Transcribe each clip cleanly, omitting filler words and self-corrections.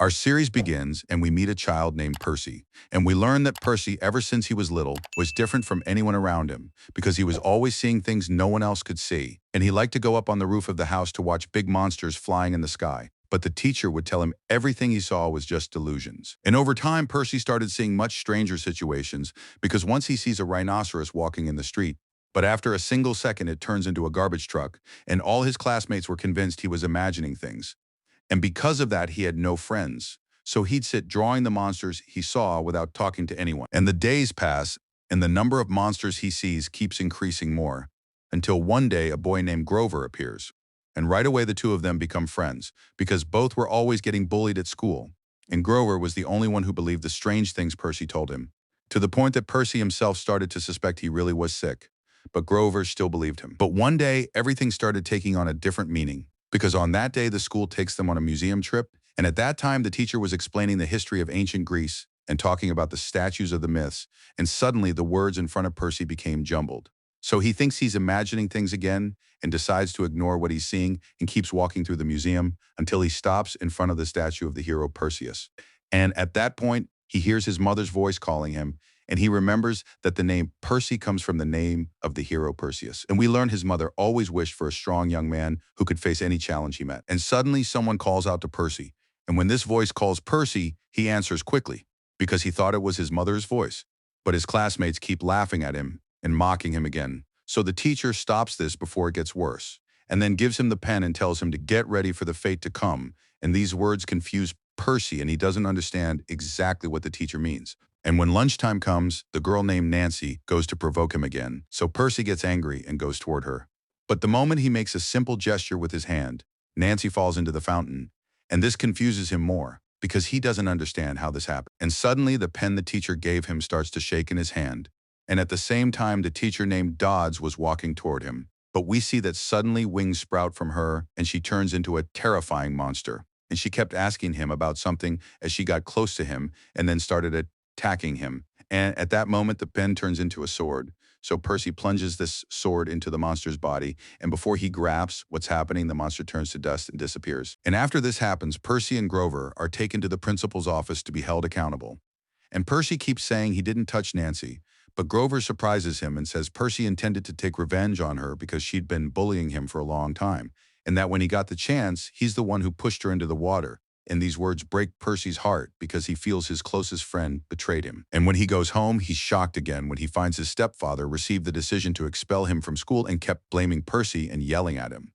Our series begins and we meet a child named Percy. And we learn that Percy, ever since he was little, was different from anyone around him because he was always seeing things no one else could see. And he liked to go up on the roof of the house to watch big monsters flying in the sky. But the teacher would tell him everything he saw was just delusions. And over time, Percy started seeing much stranger situations because once he sees a rhinoceros walking in the street, but after a single second it turns into a garbage truck, and all his classmates were convinced he was imagining things. And because of that, he had no friends. So he'd sit drawing the monsters he saw without talking to anyone. And the days pass, and the number of monsters he sees keeps increasing more, until one day a boy named Grover appears. And right away the two of them become friends, because both were always getting bullied at school. And Grover was the only one who believed the strange things Percy told him, to the point that Percy himself started to suspect he really was sick. But Grover still believed him. But one day, everything started taking on a different meaning. Because on that day, the school takes them on a museum trip, and at that time, the teacher was explaining the history of ancient Greece and talking about the statues of the myths, and suddenly the words in front of Percy became jumbled. So he thinks he's imagining things again and decides to ignore what he's seeing and keeps walking through the museum until he stops in front of the statue of the hero Perseus. And at that point, he hears his mother's voice calling him, and he remembers that the name Percy comes from the name of the hero Perseus. And we learn his mother always wished for a strong young man who could face any challenge he met. And suddenly someone calls out to Percy. And when this voice calls Percy, he answers quickly because he thought it was his mother's voice. But his classmates keep laughing at him and mocking him again. So the teacher stops this before it gets worse, and then gives him the pen and tells him to get ready for the fate to come. And these words confuse Percy, and he doesn't understand exactly what the teacher means. And when lunchtime comes, the girl named Nancy goes to provoke him again. So Percy gets angry and goes toward her. But the moment he makes a simple gesture with his hand, Nancy falls into the fountain. And this confuses him more because he doesn't understand how this happened. And suddenly the pen the teacher gave him starts to shake in his hand. And at the same time, the teacher named Dodds was walking toward him. But we see that suddenly wings sprout from her and she turns into a terrifying monster. And she kept asking him about something as she got close to him and then started attacking him. And at that moment, the pen turns into a sword. So Percy plunges this sword into the monster's body, and before he grasps what's happening, the monster turns to dust and disappears. And after this happens, Percy and Grover are taken to the principal's office to be held accountable. And Percy keeps saying he didn't touch Nancy, but Grover surprises him and says Percy intended to take revenge on her because she'd been bullying him for a long time, and that when he got the chance, he's the one who pushed her into the water. And these words break Percy's heart because he feels his closest friend betrayed him. And when he goes home, he's shocked again when he finds his stepfather received the decision to expel him from school and kept blaming Percy and yelling at him.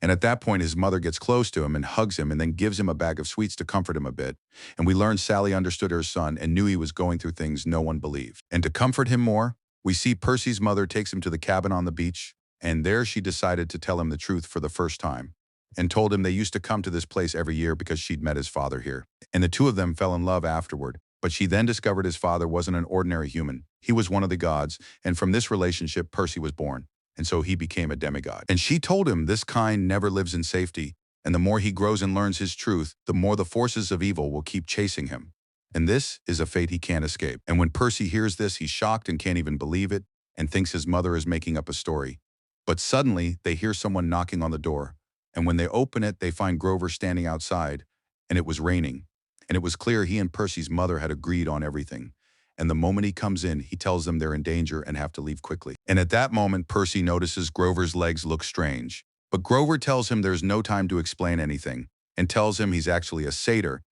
And at that point, his mother gets close to him and hugs him and then gives him a bag of sweets to comfort him a bit. And we learn Sally understood her son and knew he was going through things no one believed. And to comfort him more, we see Percy's mother takes him to the cabin on the beach, and there she decided to tell him the truth for the first time, and told him they used to come to this place every year because she'd met his father here. And the two of them fell in love afterward. But she then discovered his father wasn't an ordinary human. He was one of the gods, and from this relationship, Percy was born. And so he became a demigod. And she told him this kind never lives in safety, and the more he grows and learns his truth, the more the forces of evil will keep chasing him. And this is a fate he can't escape. And when Percy hears this, he's shocked and can't even believe it, and thinks his mother is making up a story. But suddenly, they hear someone knocking on the door. And when they open it, they find Grover standing outside, and it was raining. And it was clear he and Percy's mother had agreed on everything. And the moment he comes in, he tells them they're in danger and have to leave quickly. And at that moment, Percy notices Grover's legs look strange. But Grover tells him there's no time to explain anything, and tells him he's actually a satyr,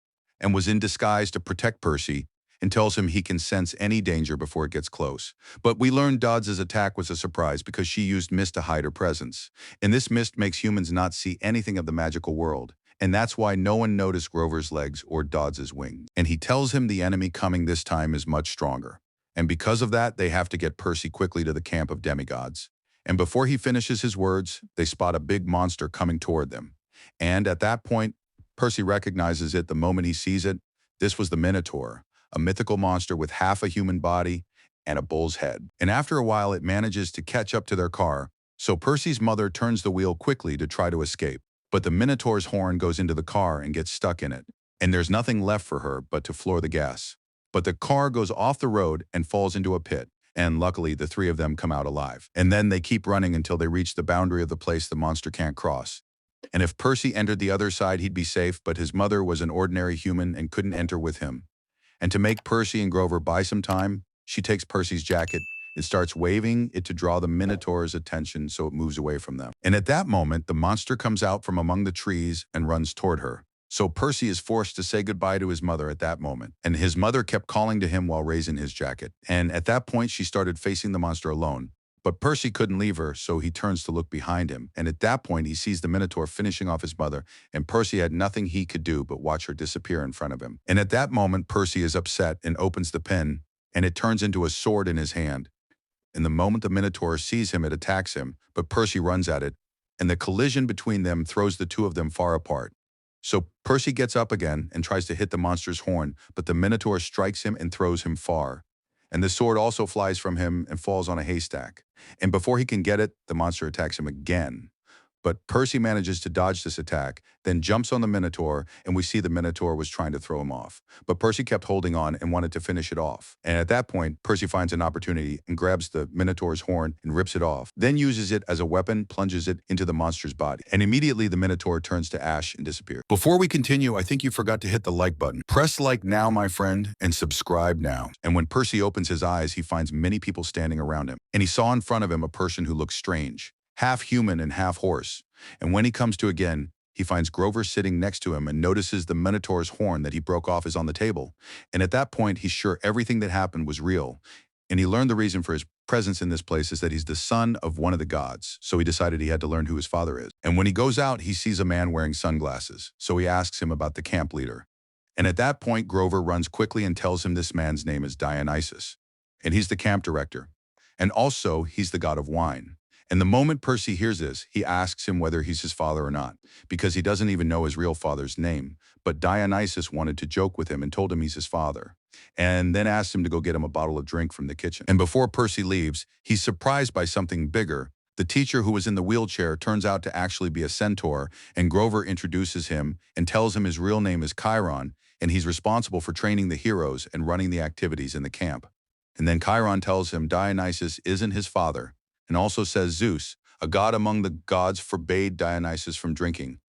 and was in disguise to protect Percy, and tells him he can sense any danger before it gets close. But we learned Dodds' attack was a surprise because she used mist to hide her presence. And this mist makes humans not see anything of the magical world. And that's why no one noticed Grover's legs or Dodds' wings. And he tells him the enemy coming this time is much stronger. And because of that, they have to get Percy quickly to the camp of demigods. And before he finishes his words, they spot a big monster coming toward them. And at that point, Percy recognizes it the moment he sees it. This was the Minotaur, a mythical monster with half a human body and a bull's head. And after a while, it manages to catch up to their car, so Percy's mother turns the wheel quickly to try to escape. But the Minotaur's horn goes into the car and gets stuck in it, and there's nothing left for her but to floor the gas. But the car goes off the road and falls into a pit, and luckily the three of them come out alive. And then they keep running until they reach the boundary of the place the monster can't cross. And if Percy entered the other side, he'd be safe, but his mother was an ordinary human and couldn't enter with him. And to make Percy and Grover buy some time, she takes Percy's jacket and starts waving it to draw the Minotaur's attention so it moves away from them. And at that moment, the monster comes out from among the trees and runs toward her. So Percy is forced to say goodbye to his mother at that moment. And his mother kept calling to him while raising his jacket. And at that point, she started facing the monster alone. But Percy couldn't leave her, so he turns to look behind him. And at that point, he sees the Minotaur finishing off his mother, and Percy had nothing he could do but watch her disappear in front of him. And at that moment, Percy is upset and opens the pen, and it turns into a sword in his hand. And the moment the Minotaur sees him, it attacks him, but Percy runs at it, and the collision between them throws the two of them far apart. So Percy gets up again and tries to hit the monster's horn, but the Minotaur strikes him and throws him far. And the sword also flies from him and falls on a haystack. And before he can get it, the monster attacks him again. But Percy manages to dodge this attack, then jumps on the Minotaur, and we see the Minotaur was trying to throw him off. But Percy kept holding on and wanted to finish it off. And at that point, Percy finds an opportunity and grabs the Minotaur's horn and rips it off, then uses it as a weapon, plunges it into the monster's body. And immediately the Minotaur turns to ash and disappears. Before we continue, I think you forgot to hit the like button. Press like now, my friend, and subscribe now. And when Percy opens his eyes, he finds many people standing around him. And he saw in front of him a person who looks strange, half human and half horse. And when he comes to again, he finds Grover sitting next to him and notices the Minotaur's horn that he broke off is on the table. And at that point, he's sure everything that happened was real. And he learned the reason for his presence in this place is that he's the son of one of the gods. So he decided he had to learn who his father is. And when he goes out, he sees a man wearing sunglasses. So he asks him about the camp leader. And at that point, Grover runs quickly and tells him this man's name is Dionysus. And he's the camp director. And also, he's the god of wine. And the moment Percy hears this, he asks him whether he's his father or not, because he doesn't even know his real father's name. But Dionysus wanted to joke with him and told him he's his father, and then asked him to go get him a bottle of drink from the kitchen. And before Percy leaves, he's surprised by something bigger. The teacher who was in the wheelchair turns out to actually be a centaur, and Grover introduces him and tells him his real name is Chiron, and he's responsible for training the heroes and running the activities in the camp. And then Chiron tells him Dionysus isn't his father, and also says Zeus, a god among the gods, forbade Dionysus from drinking.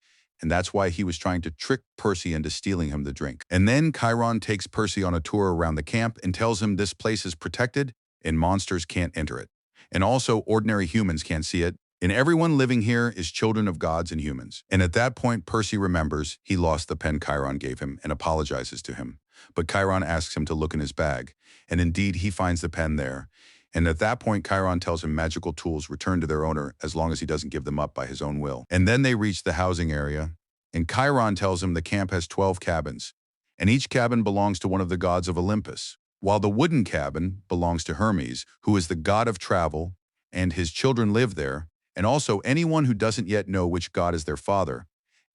And that's why he was trying to trick Percy into stealing him the drink. And then Chiron takes Percy on a tour around the camp and tells him this place is protected and monsters can't enter it. And also ordinary humans can't see it. And everyone living here is children of gods and humans. And at that point, Percy remembers he lost the pen Chiron gave him and apologizes to him. But Chiron asks him to look in his bag. And indeed, he finds the pen there. And at that point, Chiron tells him magical tools return to their owner as long as he doesn't give them up by his own will. And then they reach the housing area, and Chiron tells him the camp has 12 cabins, and each cabin belongs to one of the gods of Olympus, while the wooden cabin belongs to Hermes, who is the god of travel, and his children live there, and also anyone who doesn't yet know which god is their father.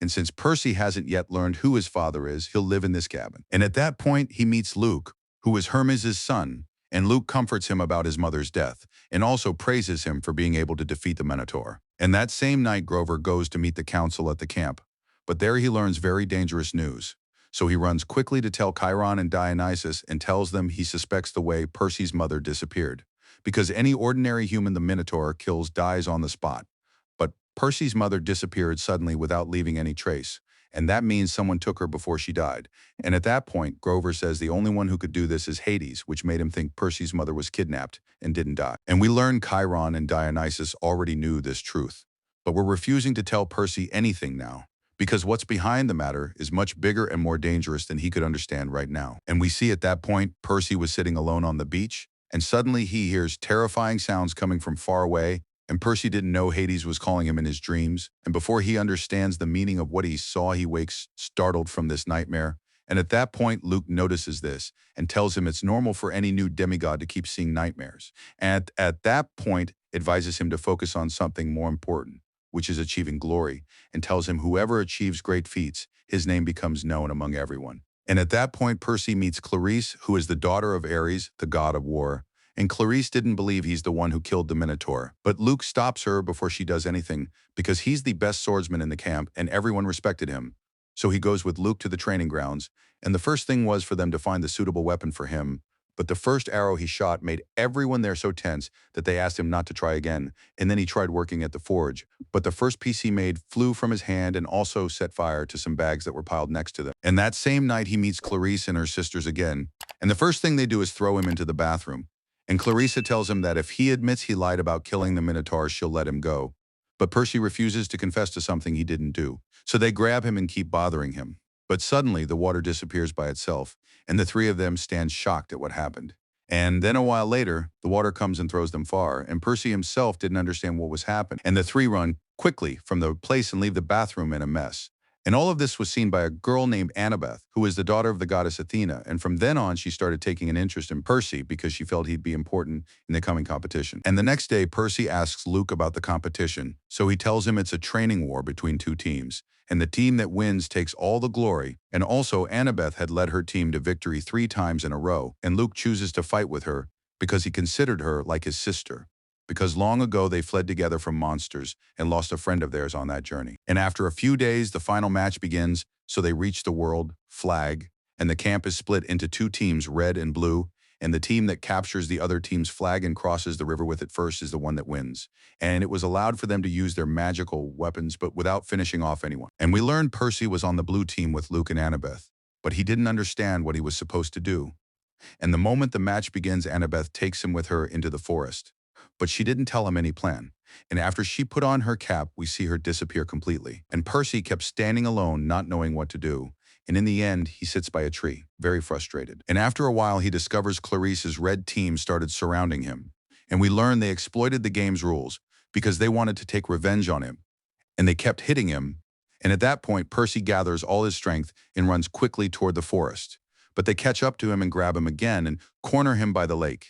And since Percy hasn't yet learned who his father is, he'll live in this cabin. And at that point, he meets Luke, who is Hermes' son, and Luke comforts him about his mother's death, and also praises him for being able to defeat the Minotaur. And that same night, Grover goes to meet the council at the camp, but there he learns very dangerous news. So he runs quickly to tell Chiron and Dionysus and tells them he suspects the way Percy's mother disappeared, because any ordinary human the Minotaur kills dies on the spot. But Percy's mother disappeared suddenly without leaving any trace, and that means someone took her before she died. And at that point, Grover says the only one who could do this is Hades, which made him think Percy's mother was kidnapped and didn't die. And we learn Chiron and Dionysus already knew this truth, but we're refusing to tell Percy anything now, because what's behind the matter is much bigger and more dangerous than he could understand right now. And we see at that point, Percy was sitting alone on the beach, and suddenly he hears terrifying sounds coming from far away, and Percy didn't know Hades was calling him in his dreams. And before he understands the meaning of what he saw, he wakes startled from this nightmare. And at that point, Luke notices this and tells him it's normal for any new demigod to keep seeing nightmares. And at that point, advises him to focus on something more important, which is achieving glory, and tells him whoever achieves great feats, his name becomes known among everyone. And at that point, Percy meets Clarisse, who is the daughter of Ares, the god of war. And Clarisse didn't believe he's the one who killed the Minotaur. But Luke stops her before she does anything, because he's the best swordsman in the camp and everyone respected him. So he goes with Luke to the training grounds, and the first thing was for them to find the suitable weapon for him. But the first arrow he shot made everyone there so tense that they asked him not to try again, and then he tried working at the forge. But the first piece he made flew from his hand and also set fire to some bags that were piled next to them. And that same night he meets Clarice and her sisters again, and the first thing they do is throw him into the bathroom. And Clarissa tells him that if he admits he lied about killing the Minotaur, she'll let him go. But Percy refuses to confess to something he didn't do. So they grab him and keep bothering him. But suddenly the water disappears by itself, and the three of them stand shocked at what happened. And then a while later, the water comes and throws them far, and Percy himself didn't understand what was happening. And the three run quickly from the place and leave the bathroom in a mess. And all of this was seen by a girl named Annabeth, who is the daughter of the goddess Athena, and from then on she started taking an interest in Percy because she felt he'd be important in the coming competition. And the next day, Percy asks Luke about the competition, so he tells him it's a training war between two teams, and the team that wins takes all the glory, and also Annabeth had led her team to victory 3 times in a row, and Luke chooses to fight with her because he considered her like his sister. Because long ago they fled together from monsters and lost a friend of theirs on that journey. And after a few days, the final match begins, so they reach the world flag, and the camp is split into 2 teams, red and blue, and the team that captures the other team's flag and crosses the river with it first is the one that wins. And it was allowed for them to use their magical weapons, but without finishing off anyone. And we learned Percy was on the blue team with Luke and Annabeth, but he didn't understand what he was supposed to do. And the moment the match begins, Annabeth takes him with her into the forest. But she didn't tell him any plan. And after she put on her cap, we see her disappear completely. And Percy kept standing alone, not knowing what to do. And in the end, he sits by a tree, very frustrated. And after a while, he discovers Clarice's red team started surrounding him. And we learn they exploited the game's rules because they wanted to take revenge on him. And they kept hitting him. And at that point, Percy gathers all his strength and runs quickly toward the forest. But they catch up to him and grab him again and corner him by the lake.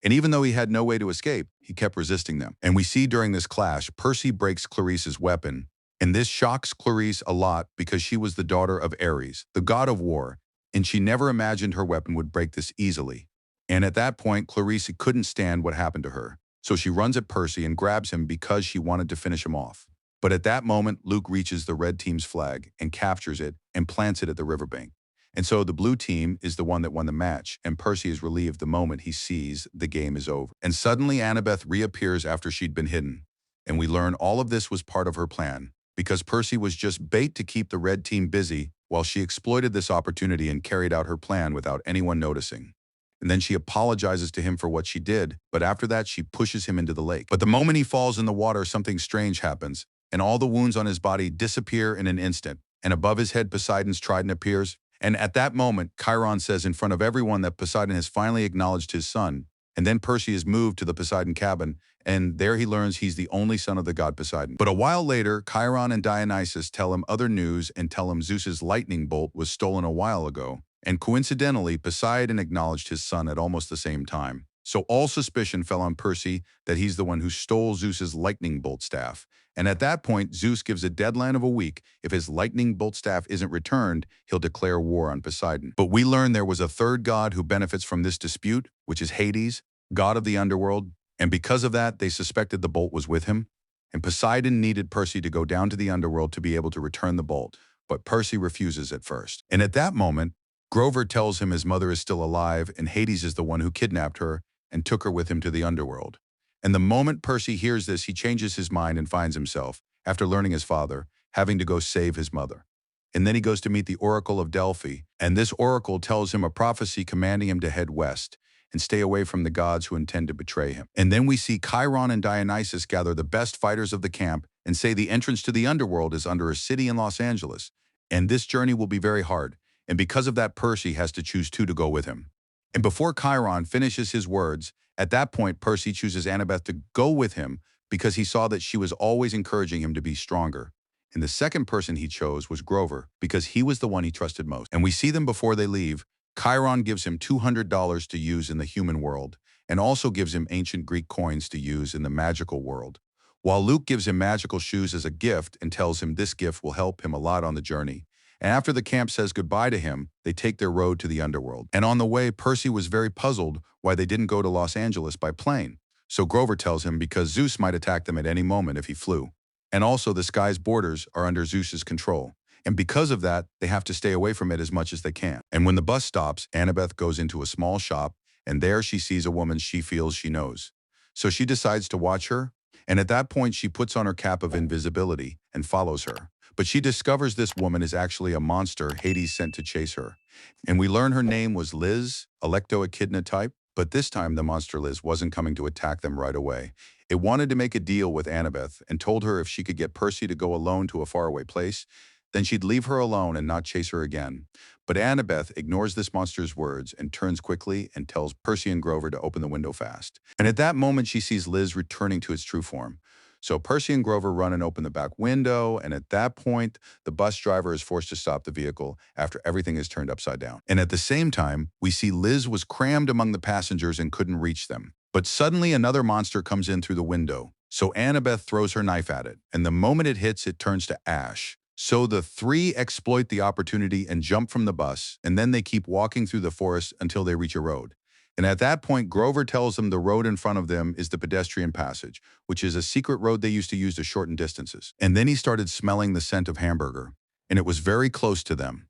And even though he had no way to escape, he kept resisting them. And we see during this clash, Percy breaks Clarice's weapon. And this shocks Clarice a lot because she was the daughter of Ares, the god of war, and she never imagined her weapon would break this easily. And at that point, Clarice couldn't stand what happened to her. So she runs at Percy and grabs him because she wanted to finish him off. But at that moment, Luke reaches the red team's flag and captures it and plants it at the riverbank. And so the blue team is the one that won the match, and Percy is relieved the moment he sees the game is over. And suddenly Annabeth reappears after she'd been hidden. And we learn all of this was part of her plan, because Percy was just bait to keep the red team busy while she exploited this opportunity and carried out her plan without anyone noticing. And then she apologizes to him for what she did, but after that she pushes him into the lake. But the moment he falls in the water, something strange happens, and all the wounds on his body disappear in an instant, and above his head Poseidon's trident appears. And at that moment, Chiron says in front of everyone that Poseidon has finally acknowledged his son. And then Percy is moved to the Poseidon cabin, and there he learns he's the only son of the god Poseidon. But a while later, Chiron and Dionysus tell him other news and tell him Zeus's lightning bolt was stolen a while ago. And coincidentally, Poseidon acknowledged his son at almost the same time. So all suspicion fell on Percy that he's the one who stole Zeus's lightning bolt staff. And at that point, Zeus gives a deadline of a week. If his lightning bolt staff isn't returned, he'll declare war on Poseidon. But we learn there was a third god who benefits from this dispute, which is Hades, god of the underworld. And because of that, they suspected the bolt was with him. And Poseidon needed Percy to go down to the underworld to be able to return the bolt. But Percy refuses at first. And at that moment, Grover tells him his mother is still alive and Hades is the one who kidnapped her and took her with him to the underworld. And the moment Percy hears this, he changes his mind and finds himself, after learning his father, having to go save his mother. And then he goes to meet the Oracle of Delphi, and this oracle tells him a prophecy commanding him to head west and stay away from the gods who intend to betray him. And then we see Chiron and Dionysus gather the best fighters of the camp and say the entrance to the underworld is under a city in Los Angeles, and this journey will be very hard. And because of that, Percy has to choose 2 to go with him. And before Chiron finishes his words, at that point, Percy chooses Annabeth to go with him because he saw that she was always encouraging him to be stronger. And the second person he chose was Grover because he was the one he trusted most. And we see them before they leave. Chiron gives him $200 to use in the human world and also gives him ancient Greek coins to use in the magical world. While Luke gives him magical shoes as a gift and tells him this gift will help him a lot on the journey. And after the camp says goodbye to him, they take their road to the underworld. And on the way, Percy was very puzzled why they didn't go to Los Angeles by plane. So Grover tells him because Zeus might attack them at any moment if he flew. And also the sky's borders are under Zeus's control. And because of that, they have to stay away from it as much as they can. And when the bus stops, Annabeth goes into a small shop and there she sees a woman she feels she knows. So she decides to watch her, and at that point she puts on her cap of invisibility and follows her. But she discovers this woman is actually a monster Hades sent to chase her. And we learn her name was Liz, Electo-Echidna type, but this time the monster Liz wasn't coming to attack them right away. It wanted to make a deal with Annabeth and told her if she could get Percy to go alone to a faraway place, then she'd leave her alone and not chase her again. But Annabeth ignores this monster's words and turns quickly and tells Percy and Grover to open the window fast. And at that moment, she sees Liz returning to its true form. So Percy and Grover run and open the back window, and at that point, the bus driver is forced to stop the vehicle after everything is turned upside down. And at the same time, we see Liz was crammed among the passengers and couldn't reach them. But suddenly another monster comes in through the window. So Annabeth throws her knife at it, and the moment it hits, it turns to ash. So the three exploit the opportunity and jump from the bus, and then they keep walking through the forest until they reach a road. And at that point, Grover tells them the road in front of them is the pedestrian passage, which is a secret road they used to use to shorten distances. And then he started smelling the scent of hamburger, and it was very close to them.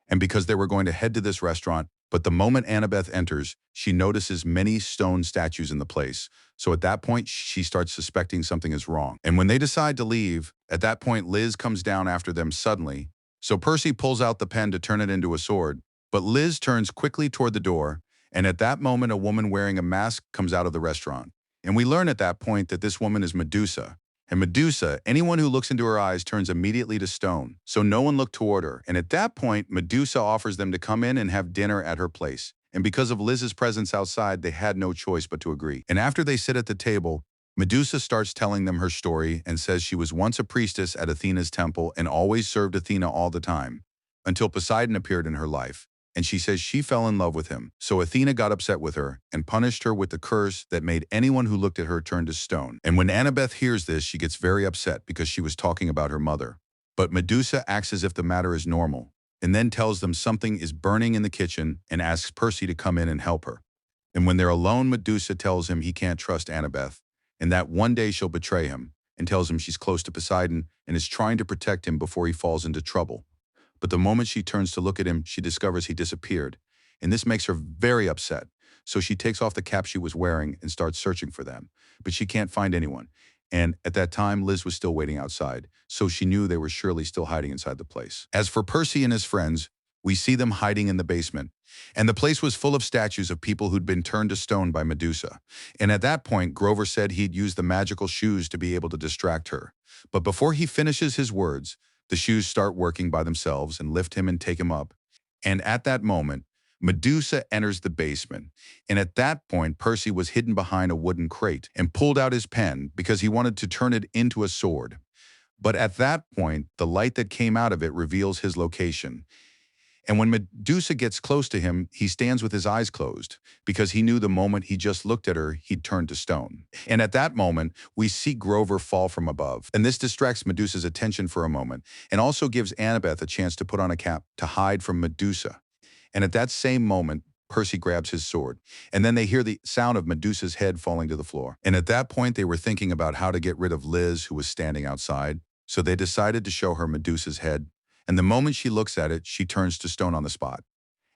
And because they were going to head to this restaurant, but the moment Annabeth enters, she notices many stone statues in the place. So at that point, she starts suspecting something is wrong. And when they decide to leave, at that point, Liz comes down after them suddenly. So Percy pulls out the pen to turn it into a sword, but Liz turns quickly toward the door, and at that moment, a woman wearing a mask comes out of the restaurant. And we learn at that point that this woman is Medusa. And Medusa, anyone who looks into her eyes turns immediately to stone. So no one looked toward her. And at that point, Medusa offers them to come in and have dinner at her place. And because of Liz's presence outside, they had no choice but to agree. And after they sit at the table, Medusa starts telling them her story and says she was once a priestess at Athena's temple and always served Athena all the time, until Poseidon appeared in her life. And she says she fell in love with him. So Athena got upset with her and punished her with the curse that made anyone who looked at her turn to stone. And when Annabeth hears this, she gets very upset because she was talking about her mother. But Medusa acts as if the matter is normal, and then tells them something is burning in the kitchen and asks Percy to come in and help her. And when they're alone, Medusa tells him he can't trust Annabeth, and that one day she'll betray him, and tells him she's close to Poseidon and is trying to protect him before he falls into trouble. But the moment she turns to look at him, she discovers he disappeared, and this makes her very upset. So she takes off the cap she was wearing and starts searching for them, but she can't find anyone. And at that time, Liz was still waiting outside, so she knew they were surely still hiding inside the place. As for Percy and his friends, we see them hiding in the basement, and the place was full of statues of people who'd been turned to stone by Medusa. And at that point, Grover said he'd use the magical shoes to be able to distract her. But before he finishes his words, the shoes start working by themselves and lift him and take him up. And at that moment, Medusa enters the basement. And at that point, Percy was hidden behind a wooden crate and pulled out his pen because he wanted to turn it into a sword. But at that point, the light that came out of it reveals his location. And when Medusa gets close to him, he stands with his eyes closed because he knew the moment he just looked at her, he'd turn to stone. And at that moment, we see Grover fall from above. And this distracts Medusa's attention for a moment and also gives Annabeth a chance to put on a cap to hide from Medusa. And at that same moment, Percy grabs his sword. And then they hear the sound of Medusa's head falling to the floor. And at that point, they were thinking about how to get rid of Liz, who was standing outside. So they decided to show her Medusa's head. And the moment she looks at it, she turns to stone on the spot.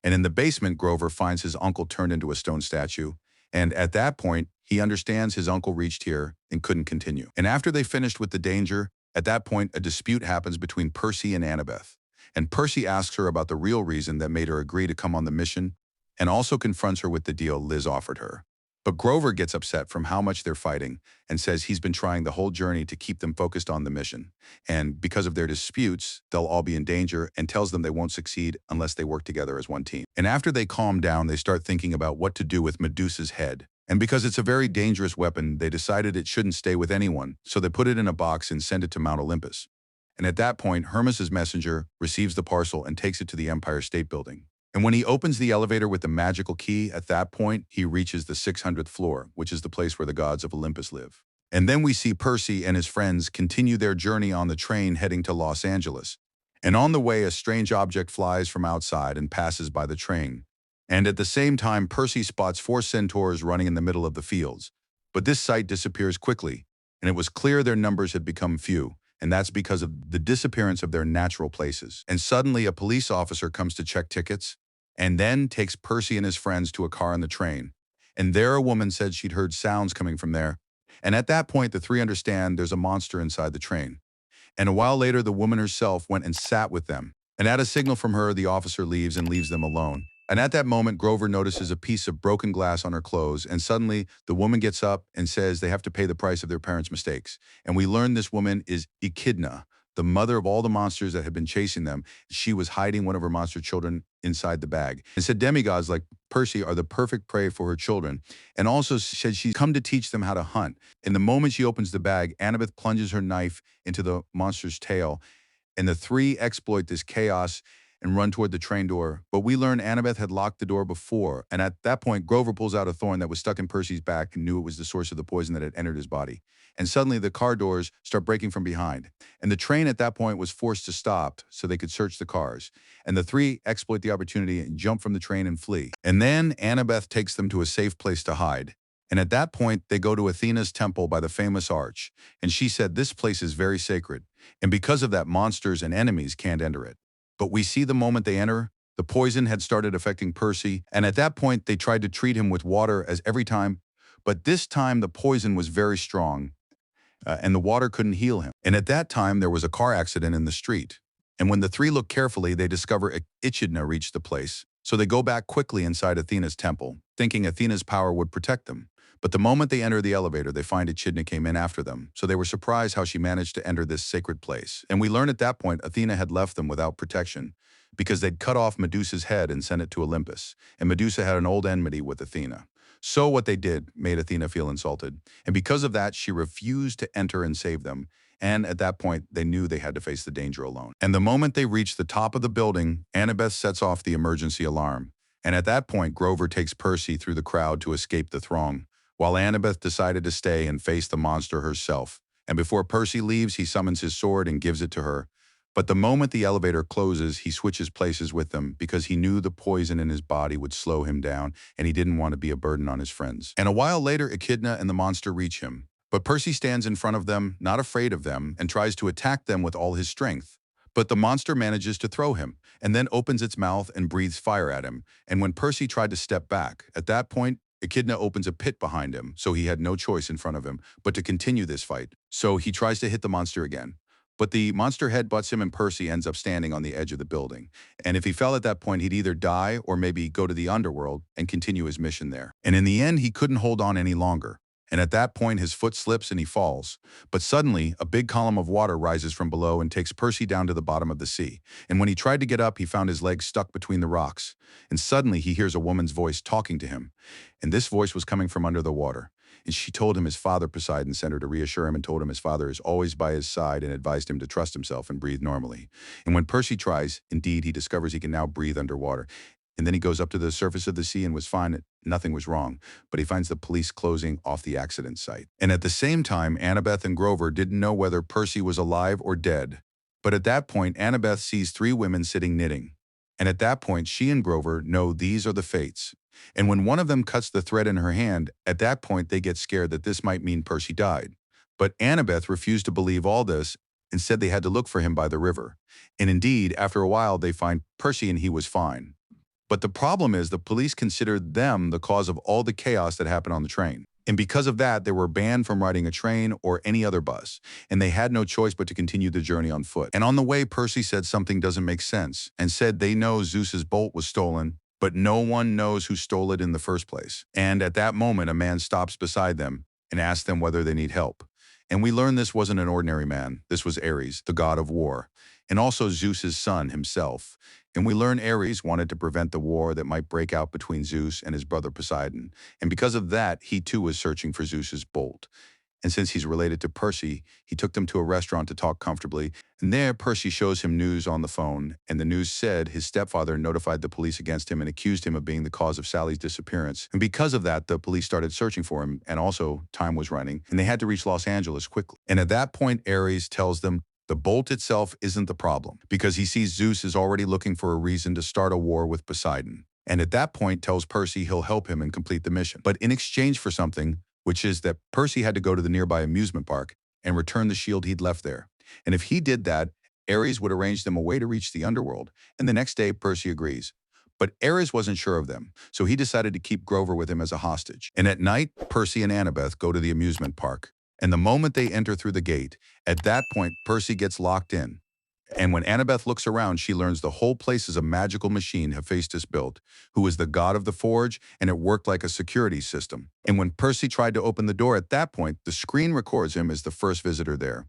And in the basement, Grover finds his uncle turned into a stone statue. And at that point, he understands his uncle reached here and couldn't continue. And after they finished with the danger, at that point, a dispute happens between Percy and Annabeth. And Percy asks her about the real reason that made her agree to come on the mission and also confronts her with the deal Liz offered her. But Grover gets upset from how much they're fighting and says he's been trying the whole journey to keep them focused on the mission. And because of their disputes, they'll all be in danger and tells them they won't succeed unless they work together as one team. And after they calm down, they start thinking about what to do with Medusa's head. And because it's a very dangerous weapon, they decided it shouldn't stay with anyone, so they put it in a box and send it to Mount Olympus. And at that point, Hermes' messenger receives the parcel and takes it to the Empire State Building. And when he opens the elevator with the magical key, at that point, he reaches the 600th floor, which is the place where the gods of Olympus live. And then we see Percy and his friends continue their journey on the train heading to Los Angeles. And on the way, a strange object flies from outside and passes by the train. And at the same time, Percy spots 4 centaurs running in the middle of the fields. But this sight disappears quickly, and it was clear their numbers had become few. And that's because of the disappearance of their natural places. And suddenly a police officer comes to check tickets and then takes Percy and his friends to a car on the train. And there a woman said she'd heard sounds coming from there. And at that point, the three understand there's a monster inside the train. And a while later, the woman herself went and sat with them. And at a signal from her, the officer leaves and leaves them alone. And at that moment, Grover notices a piece of broken glass on her clothes, and suddenly the woman gets up and says they have to pay the price of their parents' mistakes. And we learn this woman is Echidna, the mother of all the monsters that had been chasing them. She was hiding one of her monster children inside the bag. And said demigods like Percy are the perfect prey for her children. And also said she's come to teach them how to hunt. And the moment she opens the bag, Annabeth plunges her knife into the monster's tail, and the three exploit this chaos and run toward the train door. But we learn Annabeth had locked the door before, and at that point, Grover pulls out a thorn that was stuck in Percy's back and knew it was the source of the poison that had entered his body. And suddenly, the car doors start breaking from behind. And the train at that point was forced to stop so they could search the cars. And the three exploit the opportunity and jump from the train and flee. And then Annabeth takes them to a safe place to hide. And at that point, they go to Athena's temple by the famous arch. And she said, this place is very sacred. And because of that, monsters and enemies can't enter it. But we see the moment they enter, the poison had started affecting Percy. And at that point, they tried to treat him with water as every time. But this time, the poison was very strong, and the water couldn't heal him. And at that time, there was a car accident in the street. And when the three look carefully, they discover Echidna reached the place. So they go back quickly inside Athena's temple, thinking Athena's power would protect them. But the moment they enter the elevator, they find Echidna came in after them, so they were surprised how she managed to enter this sacred place. And we learn at that point Athena had left them without protection because they'd cut off Medusa's head and sent it to Olympus, and Medusa had an old enmity with Athena. So what they did made Athena feel insulted, and because of that, she refused to enter and save them. And at that point, they knew they had to face the danger alone. And the moment they reach the top of the building, Annabeth sets off the emergency alarm. And at that point, Grover takes Percy through the crowd to escape the throng, while Annabeth decided to stay and face the monster herself. And before Percy leaves, he summons his sword and gives it to her. But the moment the elevator closes, he switches places with them because he knew the poison in his body would slow him down, and he didn't want to be a burden on his friends. And a while later, Echidna and the monster reach him. But Percy stands in front of them, not afraid of them, and tries to attack them with all his strength. But the monster manages to throw him, and then opens its mouth and breathes fire at him. And when Percy tried to step back, at that point, Echidna opens a pit behind him, so he had no choice in front of him but to continue this fight. So he tries to hit the monster again. But the monster headbutts him and Percy ends up standing on the edge of the building. And if he fell at that point, he'd either die or maybe go to the underworld and continue his mission there. And in the end, he couldn't hold on any longer. And at that point, his foot slips and he falls. But suddenly, a big column of water rises from below and takes Percy down to the bottom of the sea. And when he tried to get up, he found his legs stuck between the rocks. And suddenly, he hears a woman's voice talking to him. And this voice was coming from under the water. And she told him his father, Poseidon, sent her to reassure him and told him his father is always by his side and advised him to trust himself and breathe normally. And when Percy tries, indeed, he discovers he can now breathe underwater. And then he goes up to the surface of the sea and was fine. Nothing was wrong, but he finds the police closing off the accident site. And at the same time, Annabeth and Grover didn't know whether Percy was alive or dead. But at that point, Annabeth sees three women sitting knitting. And at that point, she and Grover know these are the fates. And when one of them cuts the thread in her hand, at that point, they get scared that this might mean Percy died. But Annabeth refused to believe all this and said they had to look for him by the river. And indeed, after a while, they find Percy and he was fine. But the problem is the police considered them the cause of all the chaos that happened on the train. And because of that, they were banned from riding a train or any other bus. And they had no choice but to continue the journey on foot. And on the way, Percy said something doesn't make sense and said they know Zeus's bolt was stolen, but no one knows who stole it in the first place. And at that moment, a man stops beside them and asks them whether they need help. And we learn this wasn't an ordinary man. This was Ares, the god of war, and also Zeus's son himself. And we learn Ares wanted to prevent the war that might break out between Zeus and his brother Poseidon. And because of that, he too was searching for Zeus's bolt. And since he's related to Percy, he took them to a restaurant to talk comfortably. And there, Percy shows him news on the phone. And the news said his stepfather notified the police against him and accused him of being the cause of Sally's disappearance. And because of that, the police started searching for him. And also, time was running. And they had to reach Los Angeles quickly. And at that point, Ares tells them the bolt itself isn't the problem, because he sees Zeus is already looking for a reason to start a war with Poseidon. And at that point, tells Percy he'll help him and complete the mission. But in exchange for something, which is that Percy had to go to the nearby amusement park and return the shield he'd left there. And if he did that, Ares would arrange them a way to reach the underworld. And the next day, Percy agrees. But Ares wasn't sure of them, so he decided to keep Grover with him as a hostage. And at night, Percy and Annabeth go to the amusement park. And the moment they enter through the gate, at that point, Percy gets locked in. And when Annabeth looks around, she learns the whole place is a magical machine Hephaestus built, who is the god of the forge, and it worked like a security system. And when Percy tried to open the door at that point, the screen records him as the first visitor there.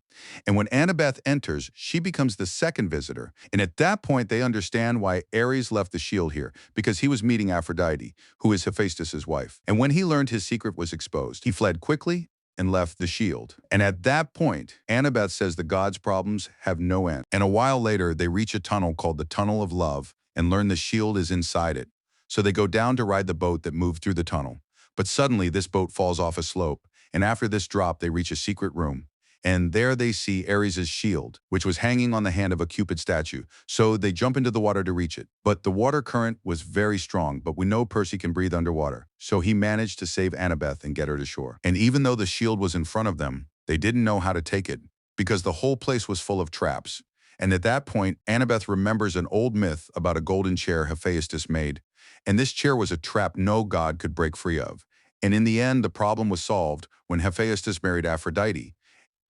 And when Annabeth enters, she becomes the second visitor. And at that point, they understand why Ares left the shield here, because he was meeting Aphrodite, who is Hephaestus's wife. And when he learned his secret was exposed, he fled quickly and left the shield. And at that point, Annabeth says the gods' problems have no end. And a while later, they reach a tunnel called the Tunnel of Love and learn the shield is inside it. So they go down to ride the boat that moved through the tunnel. But suddenly, this boat falls off a slope, and after this drop, they reach a secret room. And there they see Ares' shield, which was hanging on the hand of a Cupid statue. So they jump into the water to reach it. But the water current was very strong, but we know Percy can breathe underwater. So he managed to save Annabeth and get her to shore. And even though the shield was in front of them, they didn't know how to take it, because the whole place was full of traps. And at that point, Annabeth remembers an old myth about a golden chair Hephaestus made. And this chair was a trap no god could break free of. And in the end, the problem was solved when Hephaestus married Aphrodite.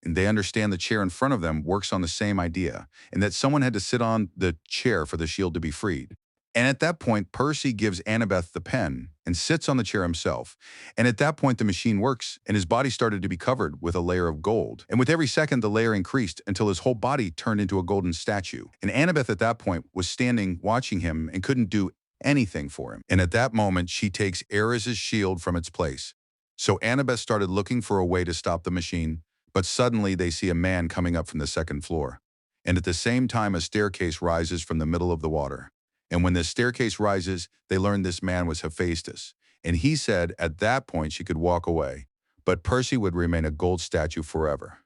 And they understand the chair in front of them works on the same idea, and that someone had to sit on the chair for the shield to be freed. And at that point, Percy gives Annabeth the pen and sits on the chair himself. And at that point, the machine works, and his body started to be covered with a layer of gold. And with every second, the layer increased until his whole body turned into a golden statue. And Annabeth at that point was standing watching him and couldn't do anything for him. And at that moment, she takes Ares' shield from its place. So Annabeth started looking for a way to stop the machine, but suddenly they see a man coming up from the second floor. And at the same time, a staircase rises from the middle of the water. And when this staircase rises, they learn this man was Hephaestus. And he said at that point she could walk away, but Percy would remain a gold statue forever.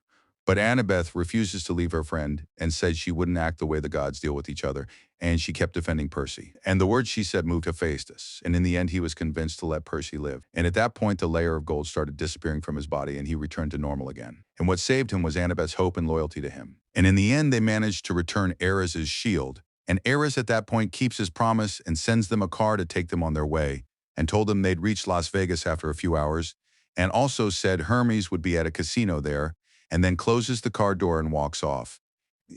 But Annabeth refuses to leave her friend and said she wouldn't act the way the gods deal with each other, and she kept defending Percy. And the words she said moved Hephaestus, and in the end he was convinced to let Percy live. And at that point the layer of gold started disappearing from his body and he returned to normal again. And what saved him was Annabeth's hope and loyalty to him. And in the end they managed to return Ares' shield, and Ares at that point keeps his promise and sends them a car to take them on their way, and told them they'd reach Las Vegas after a few hours, and also said Hermes would be at a casino there, and then closes the car door and walks off.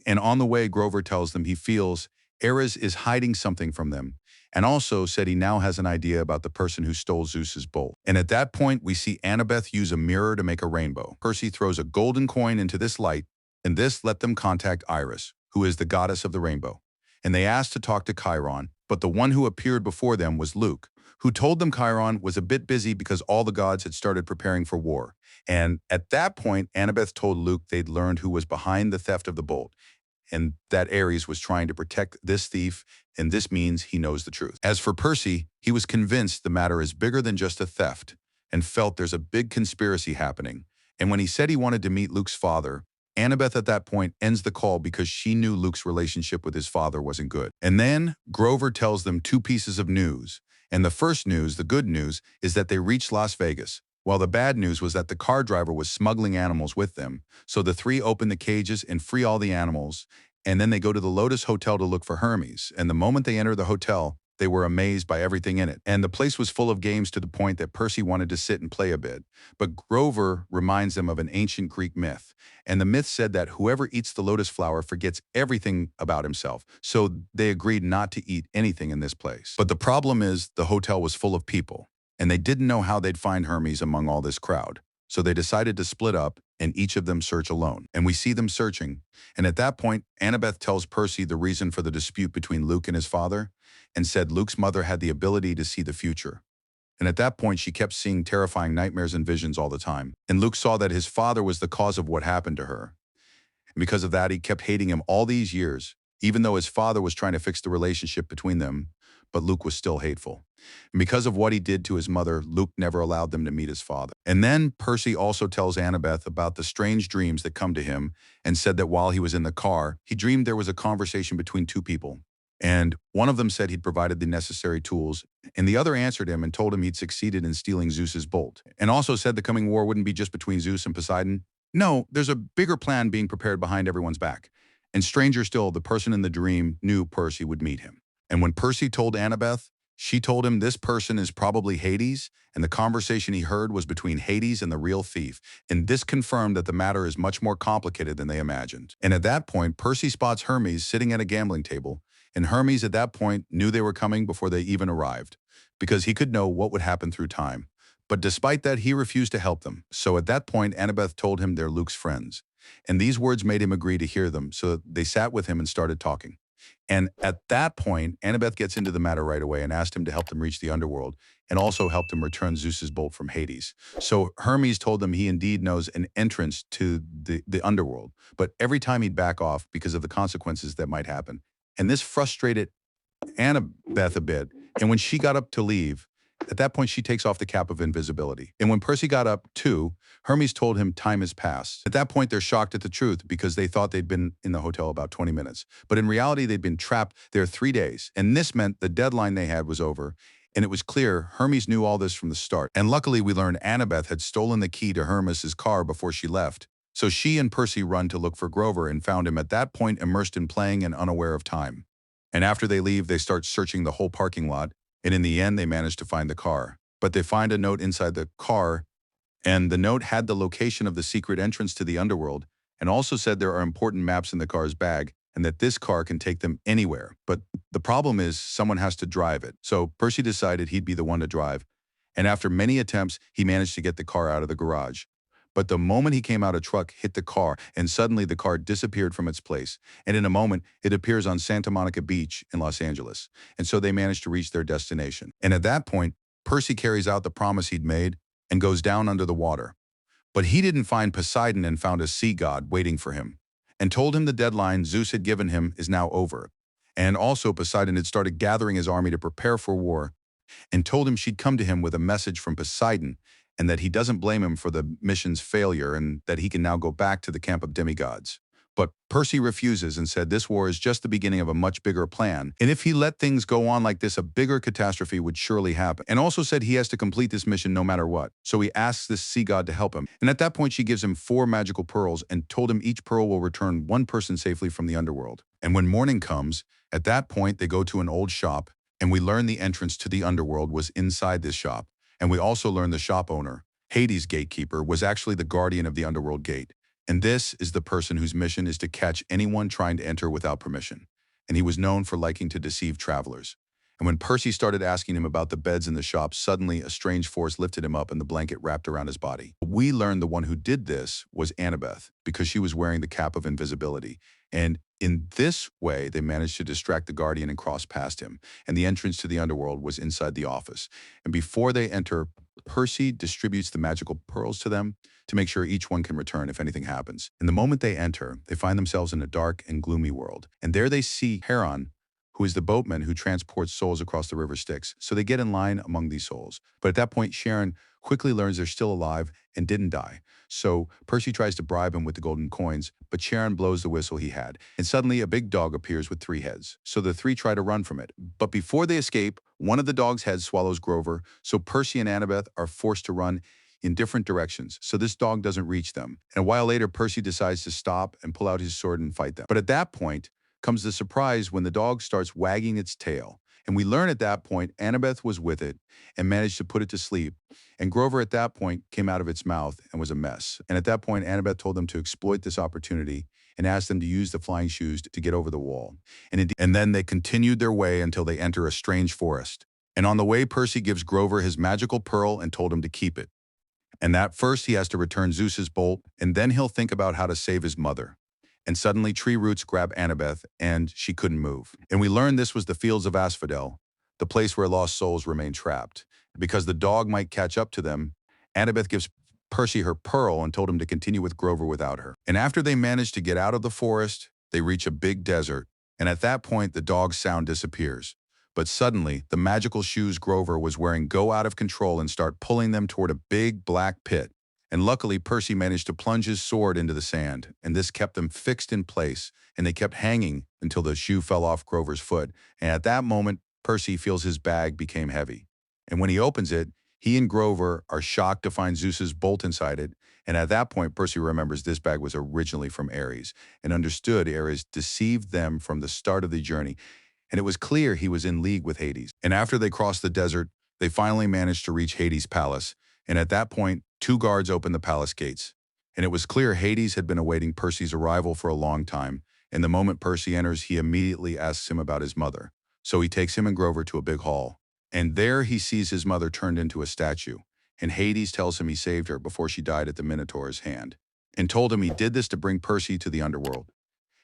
And on the way, Grover tells them he feels Ares is hiding something from them, and also said he now has an idea about the person who stole Zeus's bolt. And at that point, we see Annabeth use a mirror to make a rainbow. Percy throws a golden coin into this light, and this let them contact Iris, who is the goddess of the rainbow. And they asked to talk to Chiron, but the one who appeared before them was Luke, who told them Chiron was a bit busy because all the gods had started preparing for war. And at that point, Annabeth told Luke they'd learned who was behind the theft of the bolt, and that Ares was trying to protect this thief, and this means he knows the truth. As for Percy, he was convinced the matter is bigger than just a theft, and felt there's a big conspiracy happening. And when he said he wanted to meet Luke's father, Annabeth at that point ends the call because she knew Luke's relationship with his father wasn't good. And then Grover tells them two pieces of news. And the first news, the good news, is that they reached Las Vegas, while the bad news was that the car driver was smuggling animals with them. So the three open the cages and free all the animals, and then they go to the Lotus Hotel to look for Hermes. And the moment they enter the hotel, they were amazed by everything in it. And the place was full of games to the point that Percy wanted to sit and play a bit. But Grover reminds them of an ancient Greek myth. And the myth said that whoever eats the lotus flower forgets everything about himself. So they agreed not to eat anything in this place. But the problem is the hotel was full of people, and they didn't know how they'd find Hermes among all this crowd. So they decided to split up and each of them search alone. And we see them searching. And at that point, Annabeth tells Percy the reason for the dispute between Luke and his father, and said Luke's mother had the ability to see the future. And at that point, she kept seeing terrifying nightmares and visions all the time. And Luke saw that his father was the cause of what happened to her. And because of that, he kept hating him all these years, even though his father was trying to fix the relationship between them, but Luke was still hateful. And because of what he did to his mother, Luke never allowed them to meet his father. And then Percy also tells Annabeth about the strange dreams that come to him, and said that while he was in the car, he dreamed there was a conversation between two people. And one of them said he'd provided the necessary tools, and the other answered him and told him he'd succeeded in stealing Zeus's bolt, and also said the coming war wouldn't be just between Zeus and Poseidon. No, there's a bigger plan being prepared behind everyone's back. And stranger still, the person in the dream knew Percy would meet him. And when Percy told Annabeth, she told him this person is probably Hades, and the conversation he heard was between Hades and the real thief. And this confirmed that the matter is much more complicated than they imagined. And at that point, Percy spots Hermes sitting at a gambling table, and Hermes at that point knew they were coming before they even arrived, because he could know what would happen through time. But despite that, he refused to help them. So at that point, Annabeth told him they're Luke's friends. And these words made him agree to hear them, so they sat with him and started talking. And at that point, Annabeth gets into the matter right away and asked him to help them reach the underworld and also helped him return Zeus's bolt from Hades. So Hermes told them he indeed knows an entrance to the underworld, but every time he'd back off because of the consequences that might happen. And this frustrated Annabeth a bit. And when she got up to leave, at that point, she takes off the cap of invisibility. And when Percy got up too, Hermes told him time has passed. At that point, they're shocked at the truth because they thought they'd been in the hotel about 20 minutes. But in reality, they'd been trapped there 3 days. And this meant the deadline they had was over. And it was clear Hermes knew all this from the start. And luckily, we learned Annabeth had stolen the key to Hermes's car before she left. So she and Percy run to look for Grover and found him at that point immersed in playing and unaware of time. And after they leave, they start searching the whole parking lot. And in the end, they managed to find the car. But they find a note inside the car, and the note had the location of the secret entrance to the underworld, and also said there are important maps in the car's bag, and that this car can take them anywhere. But the problem is someone has to drive it. So Percy decided he'd be the one to drive. And after many attempts, he managed to get the car out of the garage. But the moment he came out, a truck hit the car, and suddenly the car disappeared from its place. And in a moment, it appears on Santa Monica Beach in Los Angeles. And so they managed to reach their destination. And at that point, Percy carries out the promise he'd made and goes down under the water. But he didn't find Poseidon and found a sea god waiting for him, and told him the deadline Zeus had given him is now over. And also Poseidon had started gathering his army to prepare for war, and told him she'd come to him with a message from Poseidon, and that he doesn't blame him for the mission's failure and that he can now go back to the camp of demigods. But Percy refuses and said this war is just the beginning of a much bigger plan, and if he let things go on like this, a bigger catastrophe would surely happen, and also said he has to complete this mission no matter what. So he asks this sea god to help him, and at that point she gives him 4 magical pearls and told him each pearl will return one person safely from the underworld. And when morning comes, at that point they go to an old shop, and we learn the entrance to the underworld was inside this shop. And we also learn the shop owner, Hades' gatekeeper, was actually the guardian of the underworld gate. And this is the person whose mission is to catch anyone trying to enter without permission. And he was known for liking to deceive travelers. And when Percy started asking him about the beds in the shop, suddenly a strange force lifted him up and the blanket wrapped around his body. We learned the one who did this was Annabeth, because she was wearing the cap of invisibility. And in this way, they managed to distract the guardian and cross past him. And the entrance to the underworld was inside the office. And before they enter, Percy distributes the magical pearls to them to make sure each one can return if anything happens. And the moment they enter, they find themselves in a dark and gloomy world. And there they see Heron, who is the boatman who transports souls across the river Styx. So they get in line among these souls. But at that point, Sharon quickly learns they're still alive and didn't die. So Percy tries to bribe him with the golden coins, but Sharon blows the whistle he had. And suddenly a big dog appears with 3 heads. So the 3 try to run from it. But before they escape, one of the dog's heads swallows Grover. So Percy and Annabeth are forced to run in different directions. So this dog doesn't reach them. And a while later, Percy decides to stop and pull out his sword and fight them. But at that point comes the surprise when the dog starts wagging its tail. And we learn at that point Annabeth was with it and managed to put it to sleep. And Grover at that point came out of its mouth and was a mess. And at that point, Annabeth told them to exploit this opportunity and asked them to use the flying shoes to get over the wall. And then they continued their way until they enter a strange forest. And on the way, Percy gives Grover his magical pearl and told him to keep it. And that first he has to return Zeus's bolt, and then he'll think about how to save his mother. And suddenly tree roots grab Annabeth, and she couldn't move. And we learned this was the fields of Asphodel, the place where lost souls remain trapped. Because the dog might catch up to them, Annabeth gives Percy her pearl and told him to continue with Grover without her. And after they manage to get out of the forest, they reach a big desert. And at that point, the dog's sound disappears. But suddenly, the magical shoes Grover was wearing go out of control and start pulling them toward a big black pit. And luckily, Percy managed to plunge his sword into the sand, and this kept them fixed in place, and they kept hanging until the shoe fell off Grover's foot. And at that moment, Percy feels his bag became heavy. And when he opens it, he and Grover are shocked to find Zeus's bolt inside it. And at that point, Percy remembers this bag was originally from Ares and understood Ares deceived them from the start of the journey. and it was clear he was in league with Hades. And after they crossed the desert, they finally managed to reach Hades' palace, and at that point, two guards opened the palace gates. And it was clear Hades had been awaiting Percy's arrival for a long time, and the moment Percy enters, he immediately asks him about his mother. So he takes him and Grover to a big hall, and there he sees his mother turned into a statue, and Hades tells him he saved her before she died at the Minotaur's hand, and told him he did this to bring Percy to the underworld.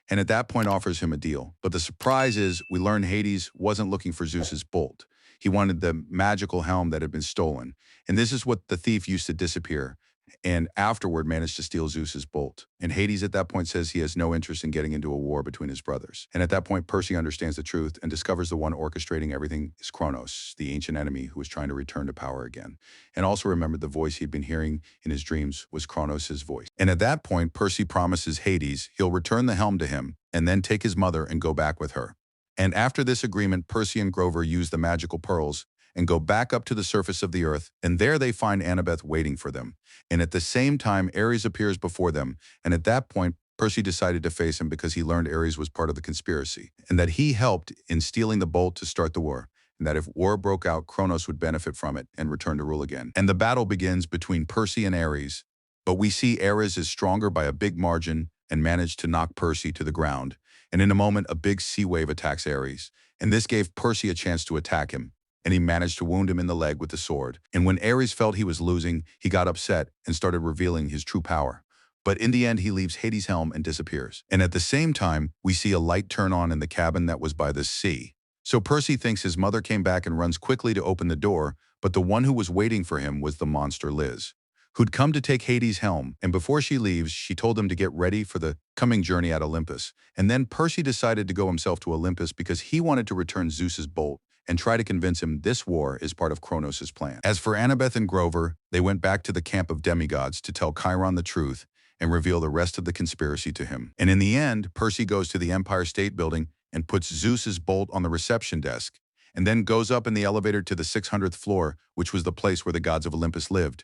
And at that point offers him a deal. But the surprise is we learn Hades wasn't looking for Zeus's bolt. He wanted the magical helm that had been stolen. And this is what the thief used to disappear, and afterward managed to steal Zeus's bolt. And Hades at that point says he has no interest in getting into a war between his brothers. And at that point, Percy understands the truth and discovers the one orchestrating everything is Kronos, the ancient enemy who was trying to return to power again. And also remembered the voice he'd been hearing in his dreams was Kronos' voice. And at that point, Percy promises Hades he'll return the helm to him and then take his mother and go back with her. And after this agreement, Percy and Grover use the magical pearls and go back up to the surface of the earth, and there they find Annabeth waiting for them. And at the same time, Ares appears before them, and at that point, Percy decided to face him because he learned Ares was part of the conspiracy, and that he helped in stealing the bolt to start the war, and that if war broke out, Kronos would benefit from it and return to rule again. And the battle begins between Percy and Ares, but we see Ares is stronger by a big margin and managed to knock Percy to the ground. And in a moment, a big sea wave attacks Ares, and this gave Percy a chance to attack him, and he managed to wound him in the leg with the sword. And when Ares felt he was losing, he got upset and started revealing his true power. But in the end, he leaves Hades' helm and disappears. And at the same time, we see a light turn on in the cabin that was by the sea. So Percy thinks his mother came back and runs quickly to open the door, but the one who was waiting for him was the monster Liz, who'd come to take Hades' helm, and before she leaves, she told him to get ready for the coming journey at Olympus. And then Percy decided to go himself to Olympus because he wanted to return Zeus's bolt and try to convince him this war is part of Kronos' plan. As for Annabeth and Grover, they went back to the camp of demigods to tell Chiron the truth and reveal the rest of the conspiracy to him. And in the end, Percy goes to the Empire State Building and puts Zeus's bolt on the reception desk, and then goes up in the elevator to the 600th floor, which was the place where the gods of Olympus lived.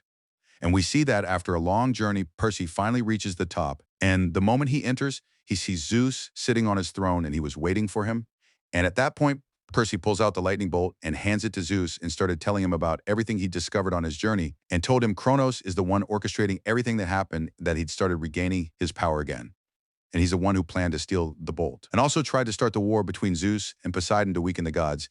And we see that after a long journey, Percy finally reaches the top, and the moment he enters, he sees Zeus sitting on his throne, and he was waiting for him. And at that point, Percy pulls out the lightning bolt and hands it to Zeus and started telling him about everything he'd discovered on his journey, and told him Kronos is the one orchestrating everything that happened, that he'd started regaining his power again. And he's the one who planned to steal the bolt, and also tried to start the war between Zeus and Poseidon to weaken the gods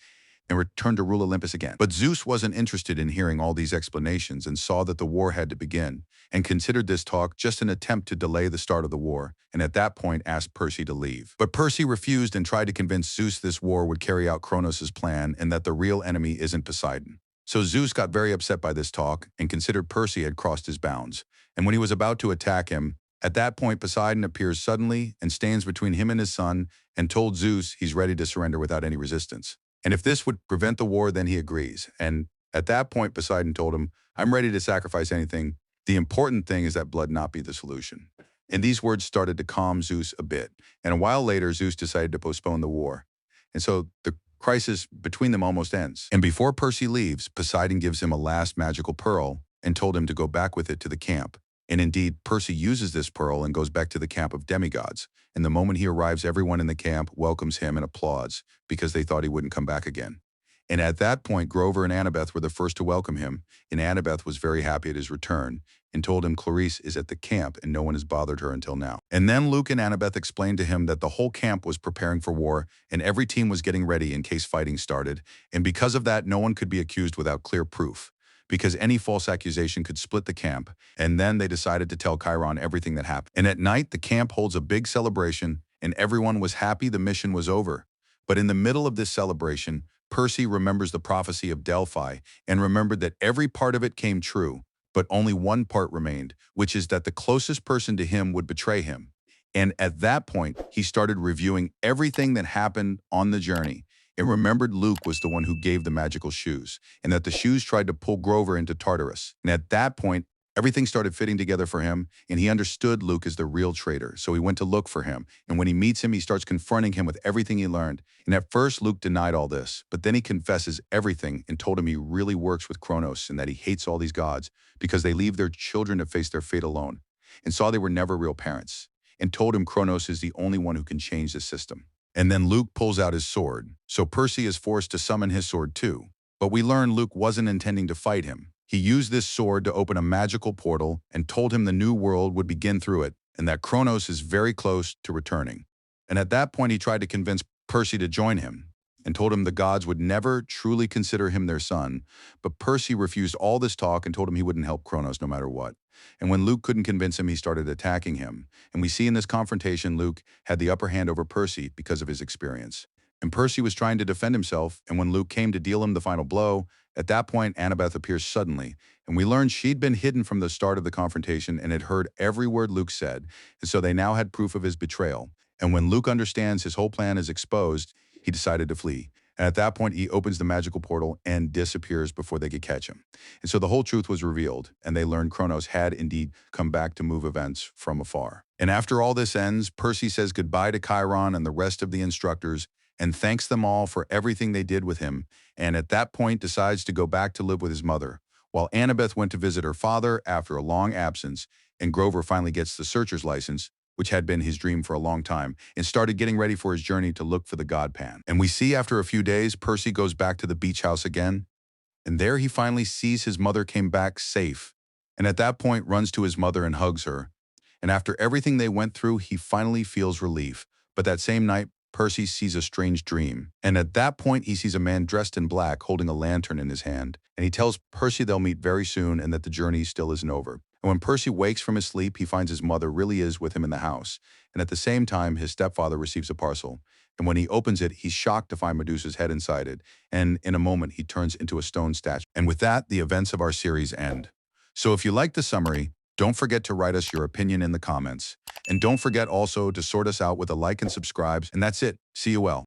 and return to rule Olympus again. But Zeus wasn't interested in hearing all these explanations and saw that the war had to begin, and considered this talk just an attempt to delay the start of the war, and at that point asked Percy to leave. But Percy refused and tried to convince Zeus this war would carry out Kronos' plan and that the real enemy isn't Poseidon. So Zeus got very upset by this talk and considered Percy had crossed his bounds. And when he was about to attack him, at that point Poseidon appears suddenly and stands between him and his son and told Zeus he's ready to surrender without any resistance. And if this would prevent the war, then he agrees. And at that point, Poseidon told him, I'm ready to sacrifice anything. The important thing is that blood not be the solution. And these words started to calm Zeus a bit. And a while later, Zeus decided to postpone the war. And so the crisis between them almost ends. And before Percy leaves, Poseidon gives him a last magical pearl and told him to go back with it to the camp. And indeed, Percy uses this pearl and goes back to the camp of demigods. And the moment he arrives, everyone in the camp welcomes him and applauds because they thought he wouldn't come back again. And at that point, Grover and Annabeth were the first to welcome him, and Annabeth was very happy at his return and told him Clarice is at the camp and no one has bothered her until now. And then Luke and Annabeth explained to him that the whole camp was preparing for war and every team was getting ready in case fighting started. And because of that, no one could be accused without clear proof, because any false accusation could split the camp. And then they decided to tell Chiron everything that happened. And at night, the camp holds a big celebration, and everyone was happy the mission was over. But in the middle of this celebration, Percy remembers the prophecy of Delphi and remembered that every part of it came true, but only one part remained, which is that the closest person to him would betray him. And at that point, he started reviewing everything that happened on the journey. It remembered Luke was the one who gave the magical shoes, and that the shoes tried to pull Grover into Tartarus. And at that point, everything started fitting together for him, and he understood Luke as the real traitor. So he went to look for him, and when he meets him, he starts confronting him with everything he learned. And at first, Luke denied all this, but then he confesses everything and told him he really works with Kronos and that he hates all these gods because they leave their children to face their fate alone, and saw they were never real parents, and told him Kronos is the only one who can change the system. And then Luke pulls out his sword, so Percy is forced to summon his sword too. But we learn Luke wasn't intending to fight him. He used this sword to open a magical portal and told him the new world would begin through it, and that Kronos is very close to returning. And at that point he tried to convince Percy to join him, and told him the gods would never truly consider him their son, but Percy refused all this talk and told him he wouldn't help Kronos no matter what. And when Luke couldn't convince him, he started attacking him. And we see in this confrontation, Luke had the upper hand over Percy because of his experience. And Percy was trying to defend himself, and when Luke came to deal him the final blow, at that point, Annabeth appears suddenly, and we learned she'd been hidden from the start of the confrontation and had heard every word Luke said, and so they now had proof of his betrayal. And when Luke understands his whole plan is exposed, he decided to flee. And at that point, he opens the magical portal and disappears before they could catch him. And so the whole truth was revealed, and they learned Kronos had indeed come back to move events from afar. And after all this ends, Percy says goodbye to Chiron and the rest of the instructors and thanks them all for everything they did with him, and at that point decides to go back to live with his mother, while Annabeth went to visit her father after a long absence, and Grover finally gets the Searcher's license, which had been his dream for a long time, and started getting ready for his journey to look for the God Pan. And we see after a few days, Percy goes back to the beach house again, and there he finally sees his mother came back safe, and at that point runs to his mother and hugs her. And after everything they went through, he finally feels relief. But that same night, Percy sees a strange dream, and at that point he sees a man dressed in black holding a lantern in his hand, and he tells Percy they'll meet very soon and that the journey still isn't over. And when Percy wakes from his sleep, he finds his mother really is with him in the house, and at the same time his stepfather receives a parcel, and when he opens it, he's shocked to find Medusa's head inside it, and in a moment he turns into a stone statue. And with that, the events of our series end. So if you like the summary, don't forget to write us your opinion in the comments. And don't forget also to sort us out with a like and subscribe. And that's it. See you well.